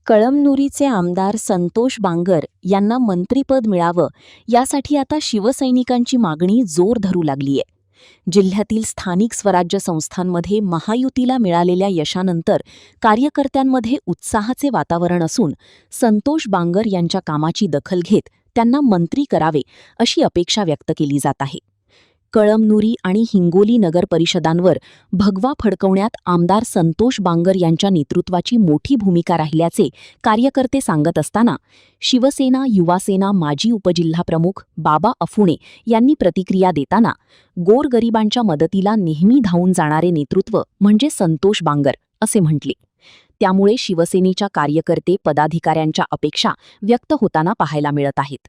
कळमनुरीचे आमदार संतोष बांगर यांना मंत्रिपद मिळावं यासाठी आता शिवसैनिकांची मागणी जोर धरू लागलीय. जिल्ह्यातील स्थानिक स्वराज्य संस्थांमध्ये महायुतीला मिळालेल्या यशानंतर कार्यकर्त्यांमध्ये उत्साहाचे वातावरण असून संतोष बांगर यांच्या कामाची दखल घेत त्यांना मंत्री करावे अशी अपेक्षा व्यक्त केली जात आहे. कळमनुरी आणि हिंगोली नगर परिषदांवर भगवा फडकवण्यात आमदार संतोष बांगर यांच्या नेतृत्वाची मोठी भूमिका राहिल्याचे कार्यकर्ते सांगत असताना शिवसेना युवासेना माजी उपजिल्हाप्रमुख बाबा अफुणे यांनी प्रतिक्रिया देताना गोरगरिबांच्या मदतीला नेहमी धावून जाणारे नेतृत्व म्हणजे संतोष बांगर असे म्हटले. त्यामुळे शिवसेनेच्या कार्यकर्ते पदाधिकाऱ्यांच्या अपेक्षा व्यक्त होताना पाहायला मिळत आहेत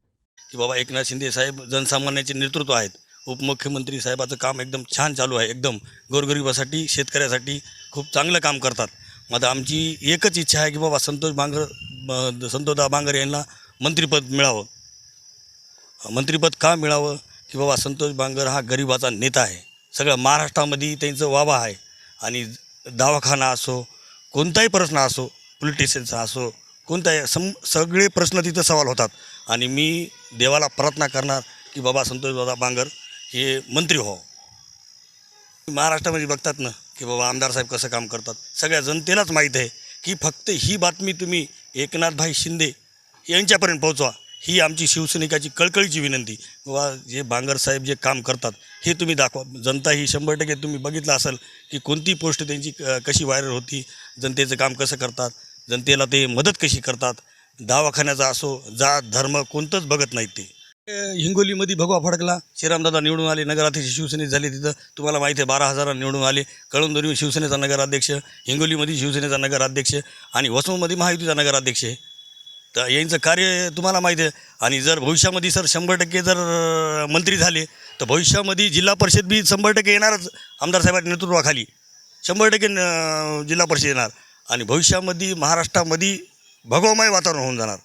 की बाबा एकनाथ शिंदे साहेब जनसामान्याचे नेतृत्व आहेत. उपमुख्यमंत्री साहेबाचं काम एकदम छान चालू आहे. एकदम गोरगरिबासाठी शेतकऱ्यासाठी खूप चांगलं काम करतात. आता आमची एकच इच्छा आहे की बाबा संतोषदा बांगर यांना मंत्रिपद मिळावं. मंत्रिपद का मिळावं की बाबा संतोष बांगर हा गरिबाचा नेता आहे. सगळ्या महाराष्ट्रामध्ये त्यांचं वावा आहे आणि दवाखाना असो कोणताही प्रश्न असो पोलिटिशियनचा असो कोणताही सगळे प्रश्न तिथं सवाल होतात आणि मी देवाला प्रार्थना करणार की बाबा संतोषदादा बांगर हे मंत्री हो. महाराष्ट्रामध्ये बघतात ना की बाबा आमदार साहेब कसं काम करतात. सगळ्या जनतेलाच माहीत आहे की फक्त ही बातमी तुम्ही एकनाथभाई शिंदे यांच्यापर्यंत पोहोचवा ही आमची शिवसैनिकाची कळकळीची विनंती. बाबा जे बांगर साहेब जे काम करतात हे तुम्ही दाखवा. जनता ही 100% तुम्ही बघितलं असेल की कोणती पोस्ट त्यांची कशी व्हायरल होती, जनतेचं काम कसं करतात, जनतेला ते मदत कशी करतात. दवाखान्याचा असो जात धर्म कोणतंच बघत नाहीत ते. हिंगोलीमध्ये भगवा फडकला. श्रीरामदादा निवडून आले, नगराध्यक्ष शिवसेनेत झाले. तिथं तुम्हाला माहिती आहे 12,000 निवडून आले. कळमनुरी शिवसेनेचा नगराध्यक्ष, हिंगोलीमध्ये शिवसेनेचा नगराध्यक्ष आणि वसमतमध्ये महायुतीचा नगराध्यक्ष आहे. तर यांचं कार्य तुम्हाला माहिती आहे. आणि जर भविष्यामध्ये सर 100% जर मंत्री झाले तर भविष्यामध्ये जिल्हा परिषद बी 100% येणारच. आमदार साहेबांच्या नेतृत्वाखाली 100% जिल्हा परिषद येणार आणि भविष्यामध्ये महाराष्ट्रामध्ये भगवमय वातावरण होऊन जाणार.